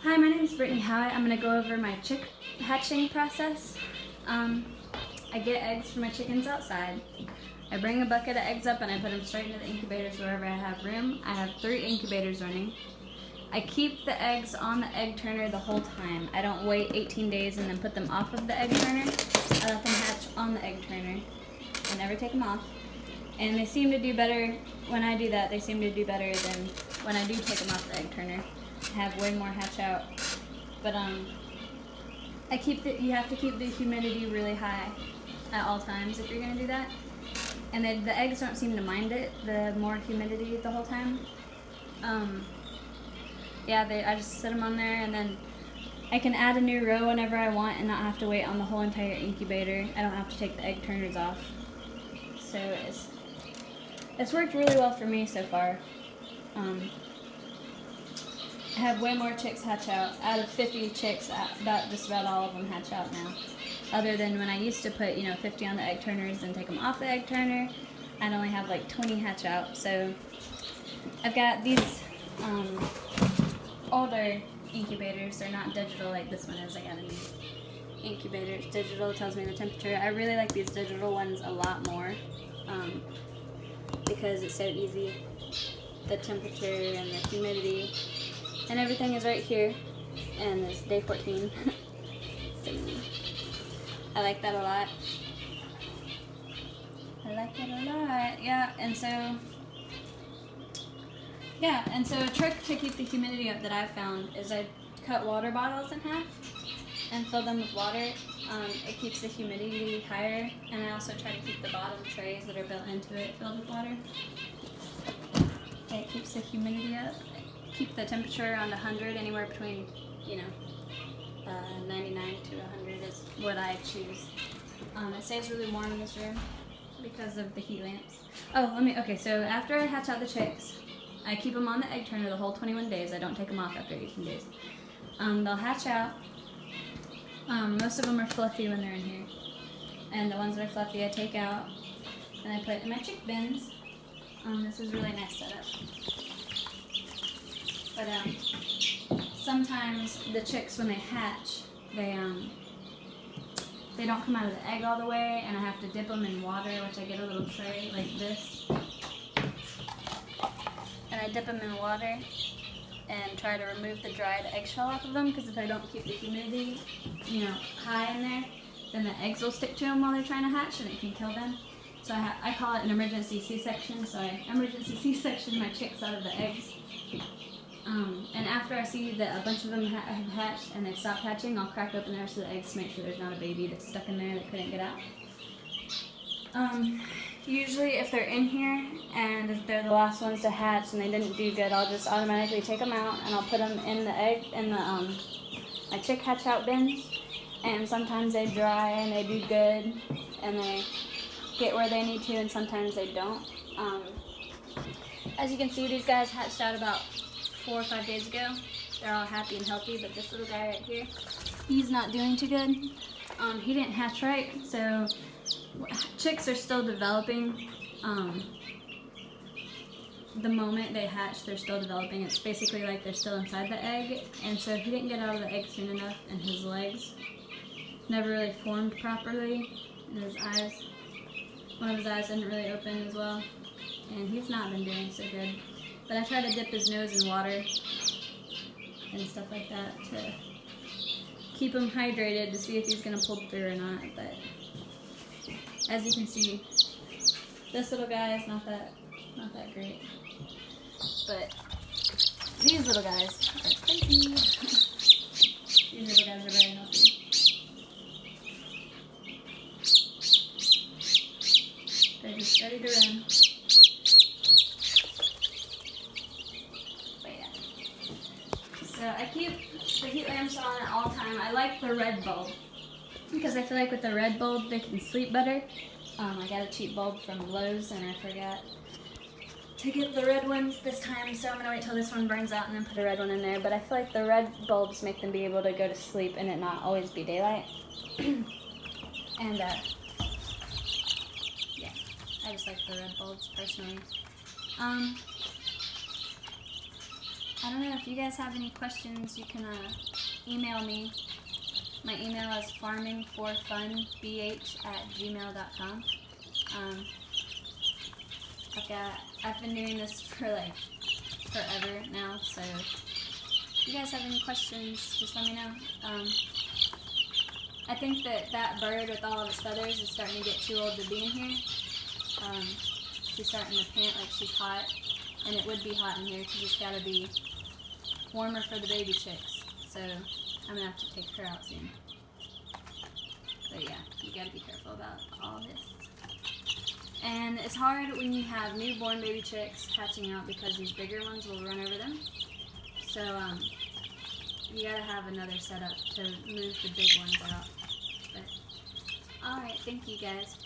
Hi, my name is Brittany Howitt. I'm going to go over my chick hatching process. I get eggs from my chickens outside. I bring a bucket of eggs up and I put them straight into the incubators wherever I have room. I have 3 incubators running. I keep the eggs on the egg turner the whole time. I don't wait 18 days and then put them off of the egg turner. I let them hatch on the egg turner. I never take them off. And they seem to do better when I do that. They seem to do better than when I do take them off the egg turner. I have way more hatch out. But you have to keep the humidity really high at all times if you're gonna do that. And the eggs don't seem to mind it, the more humidity the whole time. I just set them on there, and then I can add a new row whenever I want and not have to wait on the whole entire incubator. I don't have to take the egg turners off. So it's worked really well for me so far. I have way more chicks hatch out. Out of 50 chicks, just about all of them hatch out now. Other than when I used to put 50 on the egg turners and take them off the egg turner, I'd only have like 20 hatch out. So I've got these older incubators. They're not digital like this one is. I got a new incubator. It's digital. It tells me the temperature. I really like these digital ones a lot more because it's so easy. The temperature and the humidity and everything is right here, and it's day 14. So I like that a lot. Yeah, and so a trick to keep the humidity up that I've found is I cut water bottles in half and fill them with water. It keeps the humidity higher, and I also try to keep the bottom trays that are built into it filled with water. It keeps the humidity up. Keep the temperature around 100, anywhere between 99 to 100 is what I choose. It stays really warm in this room because of the heat lamps. So after I hatch out the chicks, I keep them on the egg turner the whole 21 days. I don't take them off after 18 days. They'll hatch out. Most of them are fluffy when they're in here. And the ones that are fluffy I take out and I put in my chick bins. This is a really nice setup. But sometimes the chicks, when they hatch, they don't come out of the egg all the way, and I have to dip them in water, which I get a little tray like this. And I dip them in water and try to remove the dried eggshell off of them, because if I don't keep the humidity, high in there, then the eggs will stick to them while they're trying to hatch, and it can kill them. So I call it an emergency C-section. So I emergency C-section my chicks out of the eggs. And after I see that a bunch of them have hatched and they've stopped hatching, I'll crack open the rest of the eggs to make sure there's not a baby that's stuck in there that couldn't get out. Usually if they're in here and if they're the last ones to hatch and they didn't do good, I'll just automatically take them out and I'll put them in my chick hatch out bins. And sometimes they dry and they do good and they get where they need to, and sometimes they don't. As you can see, these guys hatched out about 4 or 5 days ago. They're all happy and healthy, but this little guy right here, he's not doing too good. He didn't hatch right, so chicks are still developing. The moment they hatch, they're still developing. It's basically like they're still inside the egg, and so he didn't get out of the egg soon enough, and his legs never really formed properly, and his eyes, one of his eyes didn't really open as well, and he's not been doing so good. But I try to dip his nose in water and stuff like that to keep him hydrated to see if he's going to pull through or not. But as you can see, this little guy is not that great. But these little guys are crazy. These little guys are very healthy. They're just ready to run. So I keep the heat lamps on at all time. I like the red bulb because I feel like with the red bulb they can sleep better. I got a cheap bulb from Lowe's and I forgot to get the red ones this time, so I'm gonna wait till this one burns out and then put a red one in there. But I feel like the red bulbs make them be able to go to sleep and it not always be daylight. And I just like the red bulbs personally. I don't know if you guys have any questions, you can email me. My email is farmingforfunbh@gmail.com. I've been doing this for like forever now, so if you guys have any questions, just let me know. I think that bird with all of its feathers is starting to get too old to be in here. She's starting to pant like she's hot, and it would be hot in here because it's got to be warmer for the baby chicks. So I'm going to have to take her out soon. But yeah, you got to be careful about all this. And it's hard when you have newborn baby chicks hatching out because these bigger ones will run over them. So you got to have another setup to move the big ones out. But alright, thank you guys.